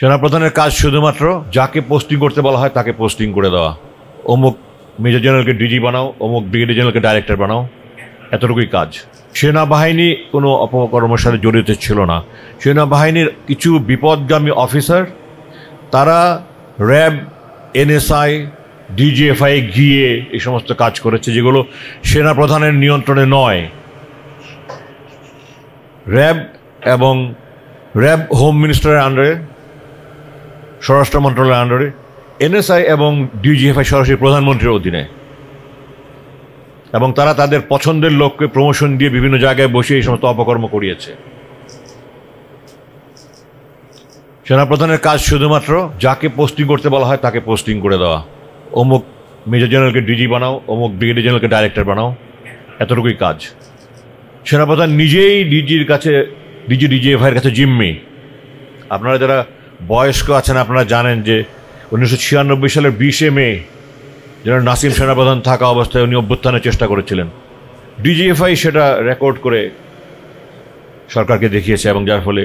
সেনাপ্রধানের কাজ শুধুমাত্র যাকে পোস্টিং করতে বলা হয় তাকে পোস্টিং করে দেওয়া। অমুক মেজর জেনারেলকে ডিজি বানাও, অমুক ব্রিগেডিয়ার জেনারেলকে ডাইরেক্টর বানাও, এতটুকুই কাজ। সেনাবাহিনী কোনো অপকর্মের সাথে জড়িত ছিল না। সেনাবাহিনীর কিছু বিপদগামী অফিসার তারা র্যাব, এনএসআই, ডিজিএফআই গিয়ে এই সমস্ত কাজ করেছে যেগুলো সেনাপ্রধানের নিয়ন্ত্রণে নয়। র্যাব হোম মিনিস্টারের আন্ডারে, স্বরাষ্ট্র মন্ত্রণালয়ের আন্ডারে, এনএসআই এবং ডিজিএফআই সরাসরি প্রধানমন্ত্রীর অধীনে, এবং তারা তাদের পছন্দের লোককে প্রমোশন দিয়ে বিভিন্ন জায়গায় বসে এই সমস্ত অপকর্ম করিয়েছে। সেনাপ্রধানের কাজ শুধুমাত্র যাকে পোস্টিং করতে বলা হয় তাকে পোস্টিং করে দেওয়া। অমুক মেজর জেনারেলকে ডিজি বানাও, অমুক ব্রিগেডিয়ার জেনারেলকে ডাইরেক্টর বানাও, এতটুকুই কাজ। সেনাপ্রধান নিজেই ডিজিএফআইয়ের কাছে জিম্মি। আপনারা যারা বয়স্ক আছেন আপনারা জানেন যে 1996 সালের 20 মে জেনারেল নাসিম সেনাপ্রধান থাকা অবস্থায় উনি অভ্যুত্থানের চেষ্টা করেছিলেন। ডিজিএফআই সেটা রেকর্ড করে সরকারকে দেখিয়েছে, এবং যার ফলে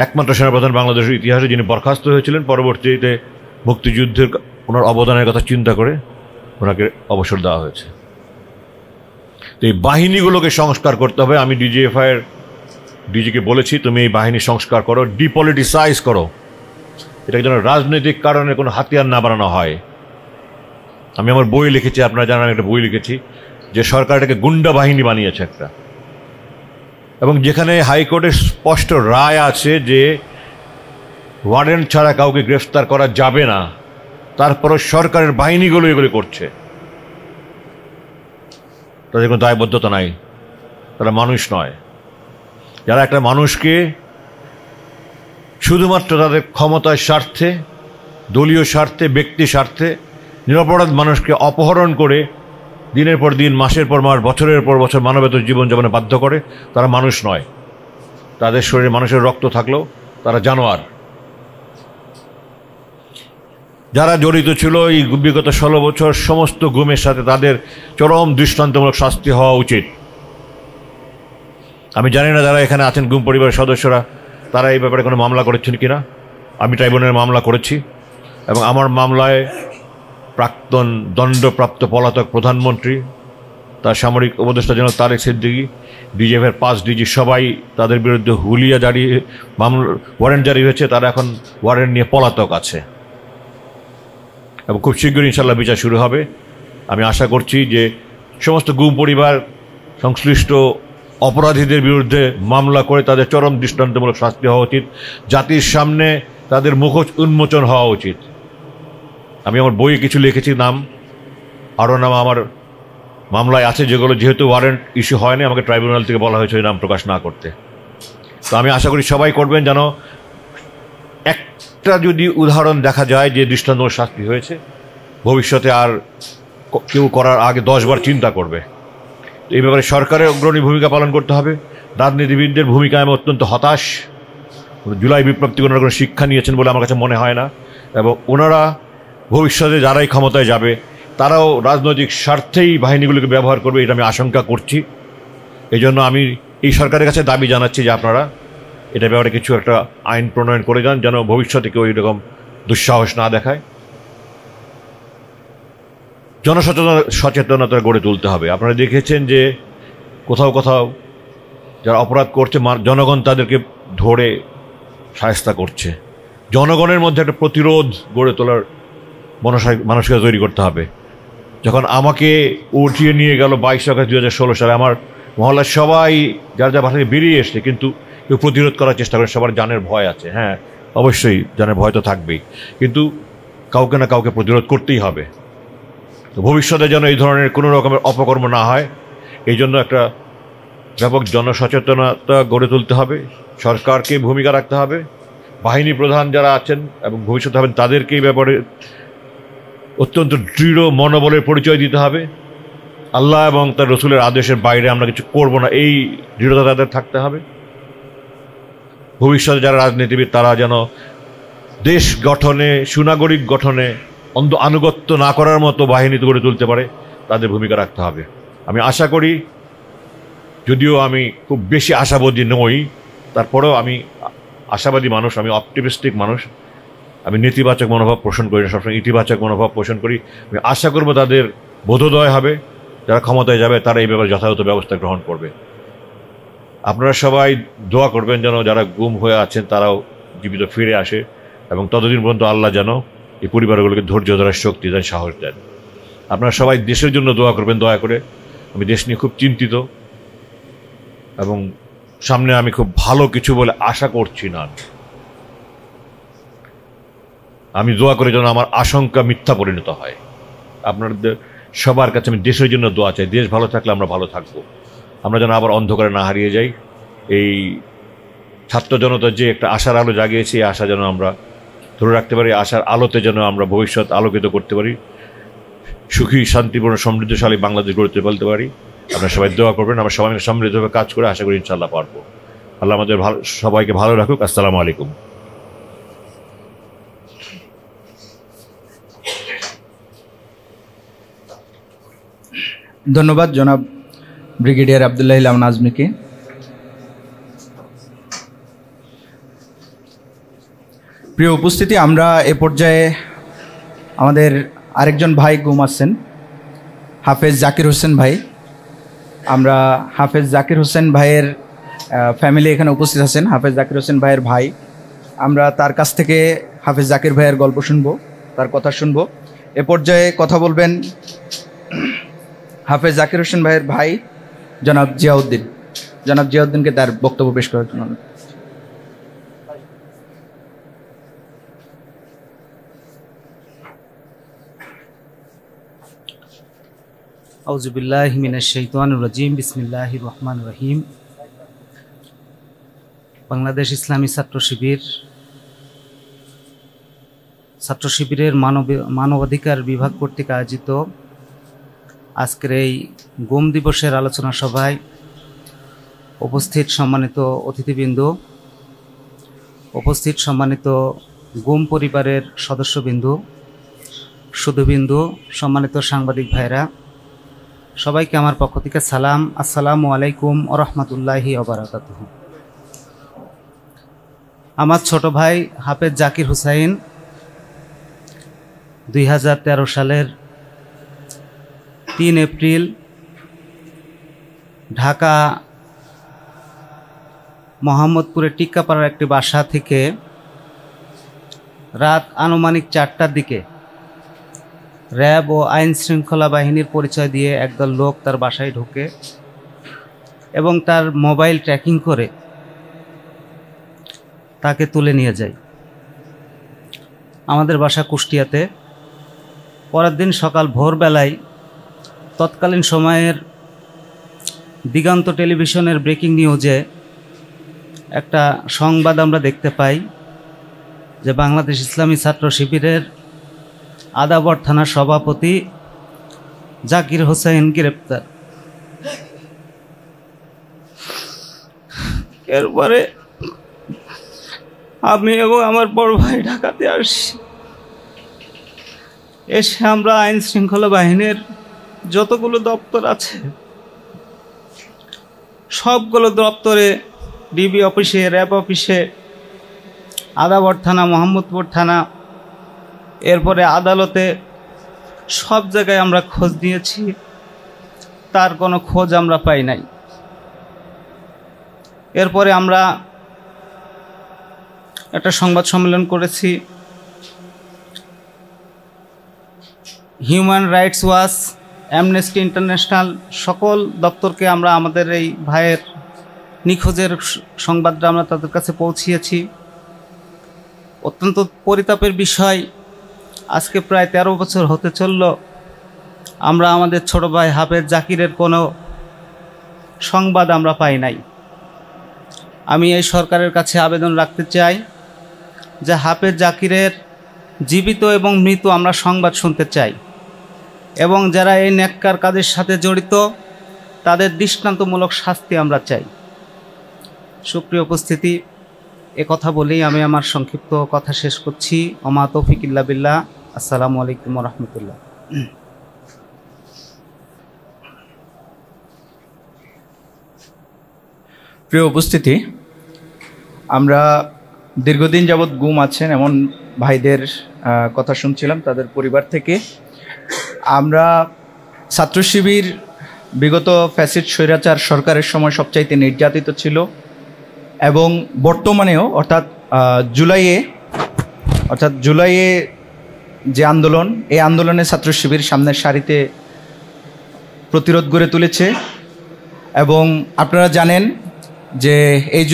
একমাত্র সেনাপ্রধান বাংলাদেশের ইতিহাসে যিনি বরখাস্ত হয়েছিলেন, পরবর্তীতে মুক্তিযুদ্ধের ওনার অবদানের কথা চিন্তা করে ওনাকে অবসর দেওয়া হয়েছে। তো এই বাহিনীগুলোকে সংস্কার করতে হবে। আমি ডিজিএফআইয়ের ডিজিকে বলেছি, তুমি এই বাহিনী সংস্কার করো, ডিপলিটিসাইজ করো, এটাকে যেন রাজনৈতিক কারণে কোনো হাতিয়ার না বানানো হয়। আমি আমার বই লিখেছি, আপনারা জানেন আমি একটা বই লিখেছি যে সরকার এটাকে গুন্ডা বাহিনী বানিয়েছে একটা, এবং যেখানে হাইকোর্টের স্পষ্ট রায় আছে যে ওয়ারেন্ট ছাড়া কাউকে গ্রেফতার করা যাবে না, তারপরও সরকারের বাহিনীগুলো এগুলি করছে। তাদের কোনো দায়বদ্ধতা নাই, তারা মানুষ নয়। যারা একটা মানুষকে শুধুমাত্র তাদের ক্ষমতার স্বার্থে, দলীয় স্বার্থে, ব্যক্তি স্বার্থে নিরপরাধ মানুষকে অপহরণ করে দিনের পর দিন, মাসের পর মাস, বছরের পর বছর মানবেতর জীবনযাপনে বাধ্য করে, তারা মানুষ নয়। তাদের শরীরে মানুষের রক্ত থাকলেও তারা জানোয়ার। যারা জড়িত ছিল এই বিগত 16 বছর সমস্ত গুমের সাথে, তাদের চরম দৃষ্টান্তমূলক শাস্তি হওয়া উচিত। আমি জানি না যারা এখানে আছেন গুম পরিবারের সদস্যরা, তারা এই ব্যাপারে কোনো মামলা করেছেন কিনা। আমি ট্রাইব্যুনালে মামলা করেছি, এবং আমার মামলায় প্রাক্তন দণ্ডপ্রাপ্ত পলাতক প্রধানমন্ত্রী, তার সামরিক উপদেষ্টা জেনারেল তারেক সিদ্দিকী, ডিজিএফের 5 ডিজি সবাই তাদের বিরুদ্ধে হুলিয়া জারি, ওয়ারেন্ট জারি হয়েছে। তারা এখন ওয়ারেন্ট নিয়ে পলাতক আছে, এবং খুব শীঘ্রই ইনশাল্লাহ বিচার শুরু হবে। আমি আশা করছি যে সমস্ত গুম পরিবার সংশ্লিষ্ট অপরাধীদের বিরুদ্ধে মামলা করে তাদের চরম দৃষ্টান্তমূলক শাস্তি হওয়া উচিত। জাতির সামনে তাদের মুখোশ উন্মোচন হওয়া উচিত। আমি আমার বইয়ে কিছু লিখেছি, নাম আরও নাম আমার মামলায় আছে, যেগুলো যেহেতু ওয়ারেন্ট ইস্যু হয়নি আমাকে ট্রাইব্যুনাল থেকে বলা হয়েছে ওই নাম প্রকাশ না করতে। তো আমি আশা করি সবাই করবেন, যেন একটা যদি উদাহরণ দেখা যায় যে দৃষ্টান্তমূলক শাস্তি হয়েছে, ভবিষ্যতে আর কেউ করার আগে 10 বার চিন্তা করবে। এই ব্যাপারে সরকারের অগ্রণী ভূমিকা পালন করতে হবে। রাজনীতিবিদদের ভূমিকা আমি অত্যন্ত হতাশ। জুলাই বিপ্লব থেকে ওনারা কোনো শিক্ষা নিয়েছেন বলে আমার কাছে মনে হয় না, এবং ওনারা ভবিষ্যতে যারাই ক্ষমতায় যাবে তারাও রাজনৈতিক স্বার্থেই বাহিনীগুলোকে ব্যবহার করবে, এটা আমি আশঙ্কা করছি। এই জন্য আমি এই সরকারের কাছে দাবি জানাচ্ছি যে আপনারা এটা ব্যাপারে কিছু একটা আইন প্রণয়ন করে যান, যেন ভবিষ্যতে কেউ এইরকম দুঃসাহস না দেখায়। জনসচেতনতা গড়ে তুলতে হবে। আপনারা দেখেছেন যে কোথাও কোথাও যারা অপরাধ করছে জনগণ তাদেরকে ধরে শায়েস্তা করছে। জনগণের মধ্যে একটা প্রতিরোধ গড়ে তোলার মানসিকতা তৈরি করতে হবে। যখন আমাকে উঠিয়ে নিয়ে গেল 22 আগস্ট 2016 সালে, আমার মহল্লার সবাই যার যা বাসা থেকে বেরিয়ে এসছে, কিন্তু কেউ প্রতিরোধ করার চেষ্টা করে। সবার জানের ভয় আছে, হ্যাঁ অবশ্যই জানের ভয় তো থাকবেই, কিন্তু কাউকে না কাউকে প্রতিরোধ করতেই হবে। তো ভবিষ্যতে যেন এই ধরনের কোনো রকমের অপকর্ম না হয়, এই জন্য একটা ব্যাপক জনসচেতনতা গড়ে তুলতে হবে। সরকারকে ভূমিকা রাখতে হবে, বাহিনী প্রধান যারা আছেন এবং ভবিষ্যতে হবেন তাদেরকে এই ব্যাপারে অত্যন্ত দৃঢ় মনোবলের পরিচয় দিতে হবে। আল্লাহ এবং তার রসুলের আদেশের বাইরে আমরা কিছু করব না, এই দৃঢ়তা তাদের থাকতে হবে। ভবিষ্যতে যারা রাজনীতিবিদ তারা যেন দেশ গঠনে, সুনাগরিক গঠনে আনুগত্য না করার মতো বাহিনী গড়ে তুলতে পারে, তাদের ভূমিকা রাখতে হবে। আমি আশা করি, যদিও আমি খুব বেশি আশাবাদী নই, তারপরেও আমি আশাবাদী মানুষ, আমি অপটিমিস্টিক মানুষ। আমি নেতিবাচক মনোভাব পোষণ করি না, সবসময় ইতিবাচক মনোভাব পোষণ করি। আমি আশা করব তাদের বোধোদয় হবে, যারা ক্ষমতায় যাবে তারা এই ব্যাপারে যথাযথ ব্যবস্থা গ্রহণ করবে। আপনারা সবাই দোয়া করবেন যেন যারা গুম হয়ে আছেন তারাও জীবিত ফিরে আসে, এবং ততদিন পর্যন্ত আল্লাহ যেন এই পরিবারগুলোকে ধৈর্য ধরার শক্তি দেন, সাহস দেন। আপনারা সবাই দেশের জন্য দোয়া করবেন দয়া করে। আমি দেশ নিয়ে খুব চিন্তিত, এবং সামনে আমি খুব ভালো কিছু বলে আশা করছি না। আমি দোয়া করে যেন আমার আশঙ্কা মিথ্যা পরিণত হয়। আপনাদের সবার কাছে আমি দেশের জন্য দোয়া চাই। দেশ ভালো থাকলে আমরা ভালো থাকব। আমরা যেন আবার অন্ধকারে না হারিয়ে যাই। এই ছাত্র জনতার যে একটা আশার আলো জাগিয়েছে, এই আশা যেন আমরা ধরে রাখতে পারি, আশার আলোতে যেন আমরা ভবিষ্যৎ আলোকিত করতে পারি, সুখী শান্তিপূর্ণ সমৃদ্ধশালী বাংলাদেশ গড়ে তুলতে পারি। আপনারা সবাই দোয়া করবেন। আমরা সবাই সমৃদ্ধভাবে কাজ করে আশা করি ইনশাআল্লাহ পারবো। আল্লাহ আমাদের সবাইকে ভালো রাখুক। আসসালামু আলাইকুম। ধন্যবাদ জনাব ব্রিগেডিয়ার আব্দুল্লাহ ইলাম নাজমীকে। প্রিয় উপস্থিতি, আমরা এ পর্যায়ে আমাদের আরেকজন ভাই গুম আছেন, হাফেজ জাকির হোসেন ভাই। আমরা হাফেজ জাকির হোসেন ভাইয়ের ফ্যামিলি এখানে উপস্থিত আছেন। হাফেজ জাকির হোসেন ভাইয়ের ভাই, আমরা তার কাছ থেকে হাফেজ জাকির ভাইয়ের গল্প শুনবো, তার কথা শুনবো। এ পর্যায়ে কথা বলবেন হাফেজ জাকির হোসেন ভাইয়ের ভাই জনাব জিয়াউদ্দিন। জনাব জিয়াউদ্দিনকে তার বক্তব্য পেশ করার জন্য। আউযুবিল্লাহি মিনাশ শাইতানির রাজিম। বিসমিল্লাহির রহমানির রহিম। বাংলাদেশ ইসলামী ছাত্র শিবিরের মানবাধিকার বিভাগ কর্তৃক আয়োজিত আজকের এই গুম দিবসের আলোচনা সভায় উপস্থিত সম্মানিত অতিথিবৃন্দ, উপস্থিত সম্মানিত গুম পরিবারের সদস্যবৃন্দ, সুধীবৃন্দ, সম্মানিত সাংবাদিক ভাইরা, সবাইকে আমার পক্ষ থেকে সালাম। আসসালামু আলাইকুম ওয়া রাহমাতুল্লাহি ওয়া বারাকাতুহু। আমার ছোট ভাই হাফেজ জাকির হুসাইন 2013 সালের 3 এপ্রিল ঢাকা মোহাম্মদপুরের টিক্কাপাড়ার একটি বাসা থেকে রাত আনুমানিক 4টার দিকে র্যাব ও আইন শৃঙ্খলা বাহিনীর পরিচয় দিয়ে একদল লোক তার বাসায় ঢোকে এবং তার মোবাইল ট্র্যাকিং করে তাকে তুলে নিয়ে যায়। আমাদের বাসা কুষ্টিয়াতে। পরের দিন সকাল ভোরবেলায় তৎকালীন সময়ের দিগন্ত টেলিভিশনের ব্রেকিং নিউজে একটা সংবাদ আমরা দেখতে পাই যে বাংলাদেশ ইসলামী ছাত্র শিবিরের আদাবর থানার সভাপতি জাকির হোসেন গ্রেপ্তার। এরপরে আমি এবং আমার বড় ভাই ঢাকাতে আসি। এসে আমরা আইন শৃঙ্খলা বাহিনীর যতগুলো দপ্তর আছে সবগুলো দপ্তরে, ডিবি অফিসে, র্যাব অফিসে, আদাবর থানা, মোহাম্মদপুর থানা, এরপরে আদালতে, সব জায়গায় আমরা খোঁজ নিয়েছি, তার কোনো খোঁজ আমরা পাই নাই। এরপরে আমরা একটা সংবাদ সম্মেলন করেছি। Human rights watch, amnesty international, সকল দপ্তরকে আমরা আমাদের এই ভাইয়ের নিখোঁজের সংবাদটা আমরা তাদের কাছে পৌঁছিয়েছি। অত্যন্ত পরিতাপের বিষয়, আজকে প্রায় 13 বছর হতে চলল, আমরা আমাদের ছোট ভাই হাফেজ জাকিরের কোনো সংবাদ আমরা পাই নাই। আমি এই সরকারের কাছে আবেদন রাখতে চাই যে হাফেজ জাকিরের জীবিত এবং মৃত আমরা সংবাদ শুনতে চাই, এবং যারা এই ন্যাক্কার কাজের সাথে জড়িত তাদের দৃষ্টান্তমূলক শাস্তি আমরা চাই। সুপ্রিয় উপস্থিতি, এ কথা বলেই আমি আমার সংক্ষিপ্ত কথা শেষ করছি। ওমা তৌফিক ইল্লা বিল্লাহ। আসসালামু আলাইকুম ওয়া রাহমাতুল্লাহ। প্রিয় উপস্থিতি, আমরা দীর্ঘদিন যাবৎ গুম আছেন এমন ভাইদের কথা শুনছিলাম তাদের পরিবার থেকে। আমরা ছাত্র শিবির বিগত ফ্যাসিস্ট স্বৈরাচার সরকারের সময় সবচাইতে নির্যাতিত ছিল এবং বর্তমানেও অর্থাৎ জুলাইয়ে যে আন্দোলন, এই আন্দোলনে ছাত্র শিবির সামনের সারিতে প্রতিরোধ গড়ে তুলেছে। এবং আপনারা জানেন যে এই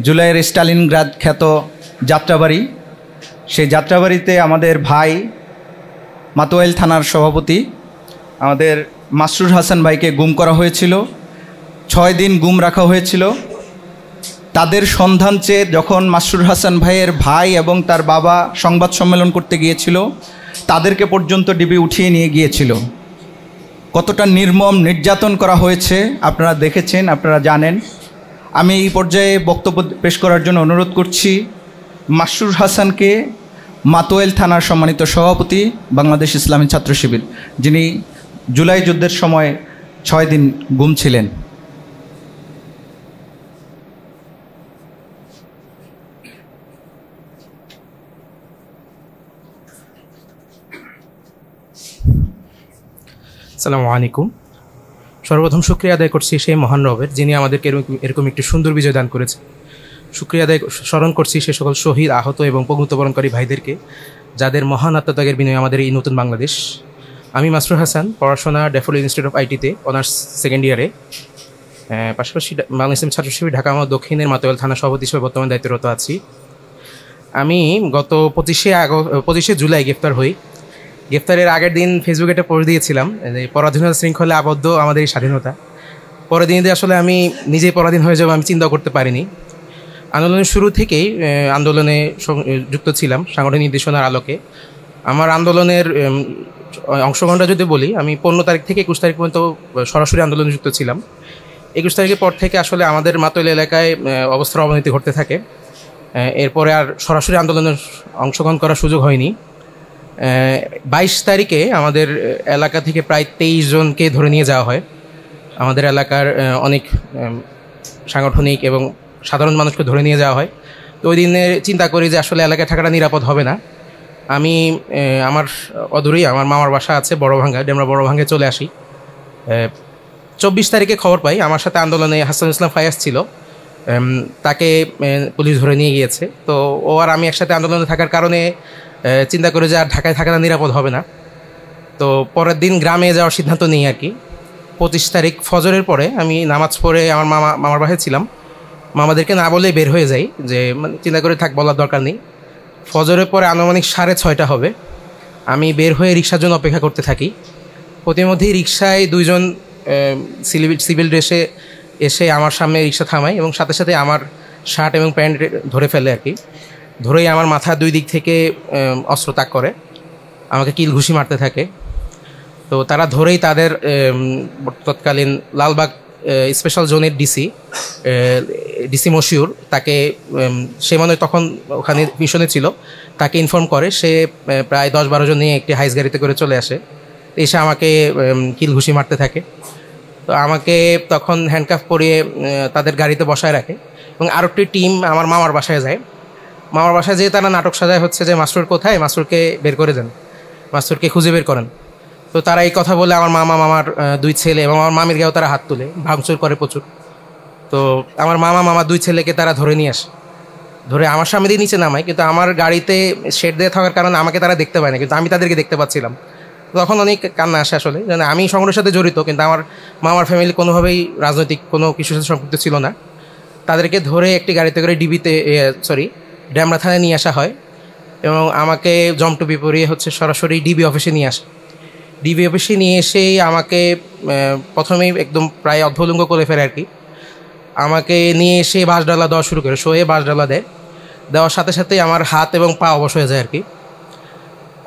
জুলাইয়ের স্টালিনগ্রাদ খ্যাত যাত্রাবাড়ি, সেই যাত্রাবাড়িতে আমাদের ভাই মাতোয়াইল থানার সভাপতি আমাদের মাসরুর হাসান ভাইকে গুম করা হয়েছিল। 6 দিন গুম রাখা হয়েছিল। তাদের সন্ধান চেয়ে যখন মাসরুর হাসান ভাইয়ের ভাই এবং তার বাবা সংবাদ সম্মেলন করতে গিয়েছিল, তাদেরকে পর্যন্ত ডিবি উঠিয়ে নিয়ে গিয়েছিল। কতটা নির্মম নির্যাতন করা হয়েছে আপনারা দেখেছেন, আপনারা জানেন। আমি এই পর্যায়ে বক্তব্য পেশ করার জন্য অনুরোধ করছি মাসরুর হাসানকে, মাতোয়াইল থানার সম্মানিত সভাপতি বাংলাদেশ ইসলামী ছাত্র শিবির, যিনি জুলাই যুদ্ধের সময় 6 দিন গুম ছিলেন। আসসালামু আলাইকুম। সর্বপ্রথম শুকরিয়া আদায় করছি সেই মহান রবের, যিনি আমাদেরকে এরকম একটি সুন্দর বিজয় দান করেছে। শুকরিয়া আদায় স্মরণ করছি সে সকল শহীদ, আহত এবং প্রভূতবরণকারী ভাইদেরকে, যাদের মহান আত্মত্যাগের বিনিময়ে আমাদের এই নতুন বাংলাদেশ। আমি মাসরুর হাসান, পড়াশোনা ড্যাফোডিল ইনস্টিটিউট অফ আইটিতে অনার্স সেকেন্ড ইয়ারে, পাশাপাশি বাংলাদেশ ছাত্র শিবির ঢাকা দক্ষিণের মাতোয়াইল থানা সভাপতি হিসেবে বর্তমানে দায়িত্বরত আছি। আমি গত 25শে জুলাই গ্রেফতার হই। গ্রেফতারের আগের দিন ফেসবুকে একটা পোস্ট দিয়েছিলাম যে পরাধীনতা শৃঙ্খলে আবদ্ধ আমাদের এই স্বাধীনতা। পরের দিনে আসলে আমি নিজেই পরাধীন হয়ে যাবো আমি চিন্তা করতে পারিনি। আন্দোলনের শুরু থেকেই আন্দোলনে যুক্ত ছিলাম সাংগঠনিক নির্দেশনার আলোকে। আমার আন্দোলনের অংশগ্রহণটা যদি বলি, আমি 15 তারিখ থেকে 21 তারিখ পর্যন্ত সরাসরি আন্দোলনে যুক্ত ছিলাম। 21 তারিখের পর থেকে আসলে আমাদের মাতোয়াইল এলাকায় অবস্থার অবনতি ঘটতে থাকে। এরপরে আর সরাসরি আন্দোলনে অংশগ্রহণ করার সুযোগ হয়নি। 22 তারিখে আমাদের এলাকা থেকে প্রায় 23 জনকে ধরে নিয়ে যাওয়া হয়। আমাদের এলাকার অনেক সাংগঠনিক এবং সাধারণ মানুষকে ধরে নিয়ে যাওয়া হয়। তো ওই দিনে চিন্তা করি যে আসলে এলাকায় থাকাটা নিরাপদ হবে না। আমি আমার অদূরেই আমার মামার বাসা আছে বড়ভাঙ্গা, আমরা বড়ভাঙ্গায় চলে আসি। 24 তারিখে খবর পাই আমার সাথে আন্দোলনে হাসান ইসলাম ফায়াজ ছিল, তাকে পুলিশ ধরে নিয়ে গিয়েছে। তো ও আর আমি একসাথে আন্দোলনে থাকার কারণে চিন্তা করে যে আর ঢাকায় থাকাটা নিরাপদ হবে না। তো পরের দিন গ্রামে যাওয়ার সিদ্ধান্ত নিই আর কি। 25 তারিখ ফজরের পরে আমি নামাজ পড়ে আমার মামার বাসায় ছিলাম। মামাদেরকে না বলে বের হয়ে যাই, যে চিন্তা করে থাক, বলার দরকার নেই। ফজরের পরে আনুমানিক 6:30 হবে। আমি বের হয়ে রিক্সার জন্য অপেক্ষা করতে থাকি। প্রতিমধ্যেই রিক্সায় 2 জন সিভিল ড্রেসে এসে আমার সামনে রিক্সা থামায় এবং সাথে সাথে আমার শার্ট এবং প্যান্ট ধরে ফেলে আর কি। ধরেই আমার মাথা 2 দিক থেকে অস্ত্র তাক করে, আমাকে কিল ঘুষি মারতে থাকে। তো তারা ধরেই তাদের তৎকালীন লালবাগ স্পেশাল জোনের ডিসি মশিউর, তাকে সে মনে তখন ওখানে মিশনে ছিল, তাকে ইনফর্ম করে। সে প্রায় 10-12 জন নিয়ে একটি হাইস গাড়িতে করে চলে আসে, এসে আমাকে কিল ঘুষি মারতে থাকে। তো আমাকে তখন হ্যান্ডকাফ পরিয়ে তাদের গাড়িতে বসায় রাখে এবং আরও একটি টিম আমার মামার বাসায় যায়। মামার বাসায় যেয়ে তারা নাটক সাজায় হচ্ছে যে মাসরুর কোথায়, মাসরুরকে বের করে দেন, মাসরুরকে খুঁজে বের করেন। তো তারা এই কথা বলে আমার মামার 2 ছেলে এবং আমার মামির গায়েও তারা হাত তুলে, ভাঙচুর করে প্রচুর। তো আমার মামার 2 ছেলেকে তারা ধরে নিয়ে আসে, ধরে আমার সামনে দিয়ে নিচে নামায়। কিন্তু আমার গাড়িতে শেড দিয়ে থাকার কারণে আমাকে তারা দেখতে পায় না, কিন্তু আমি তাদেরকে দেখতে পাচ্ছিলাম। তখন অনেক কান্না আসে আসলে, যেন আমি সংগঠনের সাথে জড়িত, কিন্তু আমার মামার ফ্যামিলি কোনোভাবেই রাজনৈতিক কোনো কিছুর সাথে সম্পৃক্ত ছিল না। তাদেরকে ধরে একটি গাড়িতে করে ডেমরা থানায় নিয়ে আসা হয় এবং আমাকে জমটুপি পরিয়ে সরাসরি ডিবি অফিসে নিয়ে আসে। ডিবি অফিসে নিয়ে এসেই আমাকে প্রথমেই একদম প্রায় অর্ধলুঙ্গ করে ফেলে আর কি। আমাকে নিয়ে এসে বাঁশডালা দেওয়া শুরু করে, শোয়ে বাঁশডালা দেওয়ার সাথে সাথেই আমার হাত এবং পা অবশ হয়ে যায় আর কি।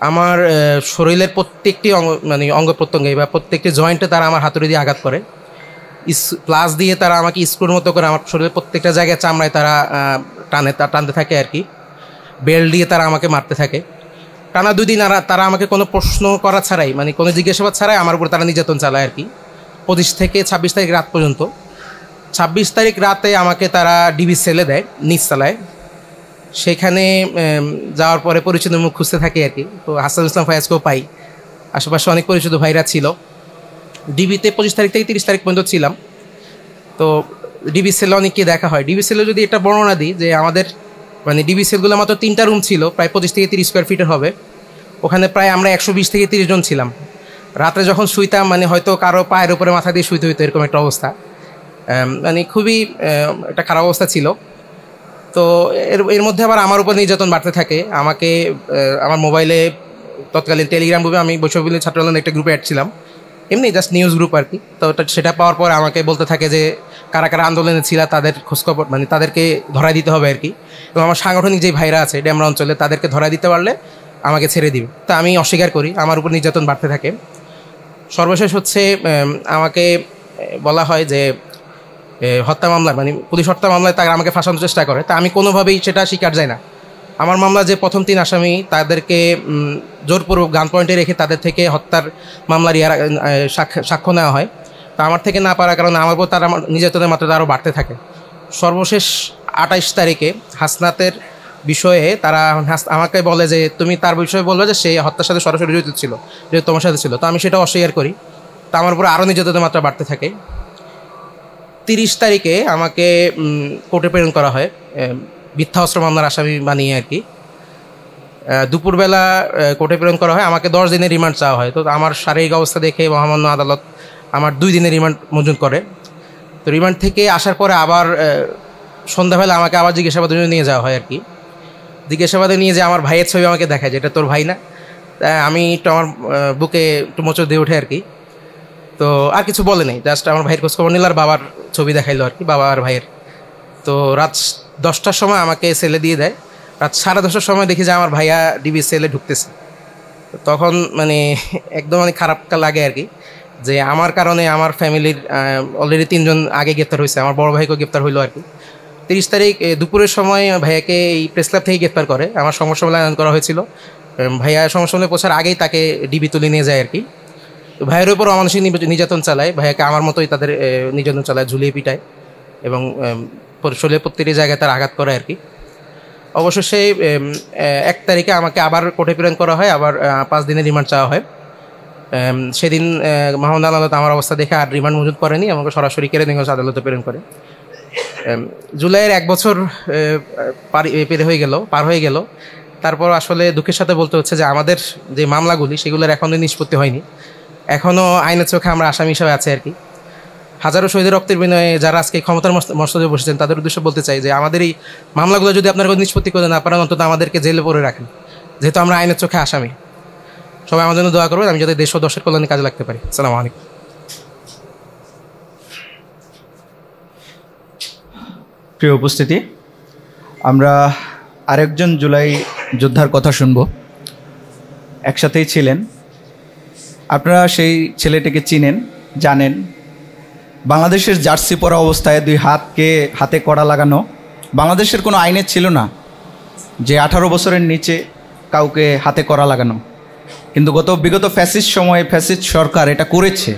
আমার শরীরের প্রত্যেকটি অঙ্গ প্রত্যঙ্গে বা প্রত্যেকটি জয়েন্টে তারা আমার হাতুড়ি দিয়ে আঘাত করে। প্লাস দিয়ে তারা আমাকে স্ক্রুর মতো করে আমার শরীরের প্রত্যেকটা জায়গায় চামড়ায় তারা টানতে থাকে আর কি। বেল্ট দিয়ে তারা আমাকে মারতে থাকে। টানা 2 দিন তারা আমাকে কোনো প্রশ্ন করা ছাড়াই, কোনো জিজ্ঞাসাবাদ ছাড়াই আমার উপর তারা নির্যাতন চালায় আর কি। 25 থেকে 26 তারিখ রাত পর্যন্ত। 26 তারিখ রাতে আমাকে তারা ডিবি সেলে দেয়, নিচতলায়। সেখানে যাওয়ার পরে পরিচিত মুখ খুঁজতে থাকি আর কি। তো হাসানুল ইসলাম ফায়াজকেও পাই, আশেপাশে অনেক পরিচিত ভাইরা ছিল। ডিবিতে 25 তারিখ থেকে 30 তারিখ পর্যন্ত ছিলাম। তো ডিবি সেলে অনেককে দেখা হয়। ডিবি সেলে যদি এটা বর্ণনা দিই যে আমাদের মানে ডিবি সেলগুলো মাত্র 3টা রুম ছিল, প্রায় 25 থেকে 30 স্কোয়ার ফিটের হবে। ওখানে প্রায় আমরা 120 থেকে 30 জন ছিলাম। রাত্রে যখন শুইতাম মানে হয়তো কারো পায়ের উপরে মাথা দিয়ে শুইতে হইতো, এরকম একটা অবস্থা। মানে খুবই একটা খারাপ অবস্থা ছিল। তো এর মধ্যে আবার আমার উপর নির্যাতন বাড়তে থাকে। আমাকে আমার মোবাইলে তৎকালীন টেলিগ্রাম গ্রুপে, আমি বৈষম্যবিরোধী ছাত্র আন্দোলনের একটা গ্রুপে অ্যাড ছিলাম, এমনি জাস্ট নিউজ গ্রুপ আর কি। তো সেটা পাওয়ার পর আমাকে বলতে থাকে যে কারা কারা আন্দোলনে ছিল তাদের খোঁজখবর, মানে তাদেরকে ধরাই দিতে হবে আর কি। এবং আমার সাংগঠনিক যে ভাইরা আছে ডেমরা অঞ্চলে তাদেরকে ধরাই দিতে পারলে আমাকে ছেড়ে দিবে। তা আমি অস্বীকার করি, আমার উপর নির্যাতন বাড়তে থাকে। সর্বশেষ হচ্ছে আমাকে বলা হয় যে হত্যা মামলা, মানে পুলিশ হত্যা মামলায় তারা আমাকে ফাঁসানোর চেষ্টা করে। তা আমি কোনোভাবেই সেটা স্বীকার যাই না। আমার মামলা যে প্রথম 3 আসামি তাদেরকে জোরপূর্বক গান পয়েন্টে রেখে তাদের থেকে হত্যার মামলার সাক্ষ্য নেওয়া হয়। তা আমার থেকে না পারার কারণে আমার উপর তারা নির্যাতনের মাত্রা আরও বাড়তে থাকে। সর্বশেষ 28 তারিখে হাসনাতের বিষয়ে তারা আমাকে বলে যে তুমি তার বিষয়ে বলবে যে সে হত্যার সাথে সরাসরি জড়িত ছিল, যেহেতু তোমার সাথে ছিল। তো আমি সেটা অস্বীকার করি। তা আমার উপরে আরও নির্যাতনের মাত্রা বাড়তে থাকে। 30 তারিখে আমাকে কোর্টে প্রেরণ করা হয় মিথ্যা অস্ত্র মামলার আসামি বানিয়ে আর কি। দুপুরবেলা কোর্টে প্রেরণ করা হয়, আমাকে 10 দিনের রিমান্ড চাওয়া হয়। তো আমার শারীরিক অবস্থা দেখে মহামান্য আদালত আমার 2 দিনের রিমান্ড মঞ্জুর করে। তো রিমান্ড থেকে আসার পরে আবার সন্ধ্যাবেলা আমাকে আবার জিজ্ঞাসাবাদের জন্য নিয়ে যাওয়া হয় আর কি। জিজ্ঞাসাবাদে নিয়ে যে আমার ভাইয়ের ছবি আমাকে দেখায়, যেটা তোর ভাই না। আমি একটু আমার বুকে একটু মোচড় দিয়ে ওঠে আর কি। তো আর কিছু বলে নেই, জাস্ট আমার ভাইয়ের খোঁজখবর নিল আর বাবার ছবি দেখাইলো আর কি, বাবা আর ভাইয়ের। তো রাত 10টার সময় আমাকে সেলে দিয়ে দেয়। রাত 10:30টার সময় দেখি যে আমার ভাইয়া ডিবি সেলে ঢুকতেছে। তখন মানে একদম অনেক খারাপ লাগে আর কি, যে আমার কারণে আমার ফ্যামিলির অলরেডি 3 জন আগে গ্রেপ্তার হয়েছে, আমার বড় ভাইকেও গ্রেপ্তার হইলো আর কি। 30 তারিখ দুপুরের সময় ভাইয়াকে এই প্রেস ক্লাব থেকে গ্রেপ্তার করে। আমার সমস্যা বলে আয়োজন করা হয়েছিল। ভাইয়া সমস্যা বলে পৌঁছার আগেই তাকে ডিবি তুলে নিয়ে যায় আর কি। ভাইয়ের উপর অমানসিক নির্যাতন চালায়, ভাইয়াকে আমার মতোই তাদের নির্যাতন চালায়, ঝুলিয়ে পিটায় এবং শরীরের প্রত্যেকটি জায়গায় তার আঘাত করে আর কি। অবশেষে 1 তারিখে আমাকে আবার কোর্টে প্রেরণ করা হয়, আবার 5 দিনের রিমান্ড চাওয়া হয়। সেদিন মহামান্য আদালত আমার অবস্থা দেখে আর রিমান্ড মঞ্জুর করেনি, আমাকে সরাসরি কেরানীগঞ্জ আদালতে প্রেরণ করে। জুলাইয়ের 1 বছর পার হয়ে গেল। তারপর আসলে দুঃখের সাথে বলতে হচ্ছে যে আমাদের যে মামলাগুলি সেগুলোর এখনও নিষ্পত্তি হয়নি। এখনও আইনের চোখে আমরা আসামি হিসাবে আছি আর কি। হাজারো শহীদের রক্তের বিনিময়ে যারা আজকে ক্ষমতার মস্তদে বসেছেন তাদের উদ্দেশ্যে বলতে চাই যে আমাদের এই মামলাগুলো যদি আপনারা নিষ্পত্তি করে না পারেন, অন্তত আমাদেরকে জেলে পড়ে রাখেন, যেহেতু আমরা আইনের চোখে আসামি। সবাই আমার জন্য দোয়া করবেন, আমি যাতে দেশ ও দশের কল্যাণে কাজে লাগতে পারি। আসসালামু আলাইকুম। প্রিয় উপস্থিতি, আমরা আরেকজন জুলাই যোদ্ধার কথা শুনব। একসাথেই ছিলেন, আপনারা সেই ছেলেটিকে চিনেন, জানেন। বাংলাদেশের জার্সি পরা অবস্থায় 2 হাতকে হাতে কড়া লাগানো, বাংলাদেশের কোনো আইনে ছিল না যে 18 বছরের নিচে কাউকে হাতে কড়া লাগানো, কিন্তু বিগত ফ্যাসিস্ট সময়ে ফ্যাসিস্ট সরকার এটা করেছে,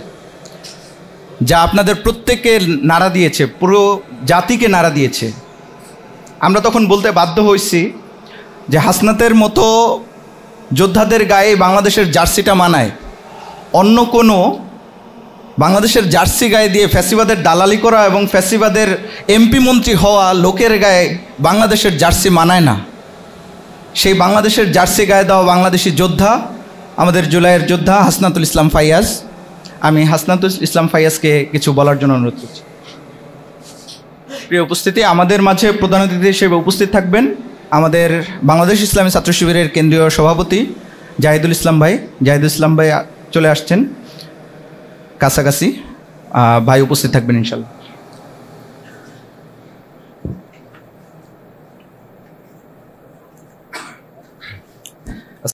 যা আপনাদের প্রত্যেককে নাড়া দিয়েছে, পুরো জাতিকে নাড়া দিয়েছে। আমরা তখন বলতে বাধ্য হয়েছি যে হাসনাতের মতো যোদ্ধাদের গায়ে বাংলাদেশের জার্সিটা মানায়, অন্য কোনো বাংলাদেশের জার্সি গায়ে দিয়ে ফ্যাসিবাদের দালালি করা এবং ফ্যাসিবাদের এমপি মন্ত্রী হওয়া লোকের গায়ে বাংলাদেশের জার্সি মানায় না। সেই বাংলাদেশের জার্সি গায়ে দেওয়া বাংলাদেশি যোদ্ধা, আমাদের জুলাইয়ের যোদ্ধা হাসনাতুল ইসলাম ফাইয়াজ। আমি হাসনাতুল ইসলাম ফাইয়াজকে কিছু বলার জন্য অনুরোধ করছি। প্রিয় উপস্থিতি, আমাদের মাঝে প্রধান অতিথি হিসেবে উপস্থিত থাকবেন আমাদের বাংলাদেশ ইসলামী ছাত্র শিবিরের কেন্দ্রীয় সভাপতি জাহিদুল ইসলাম ভাই। জাহিদুল ইসলাম ভাই চলে আসছেন কাছাকাছি, ভাই উপস্থিত থাকবেন ইনশাল্লাহ।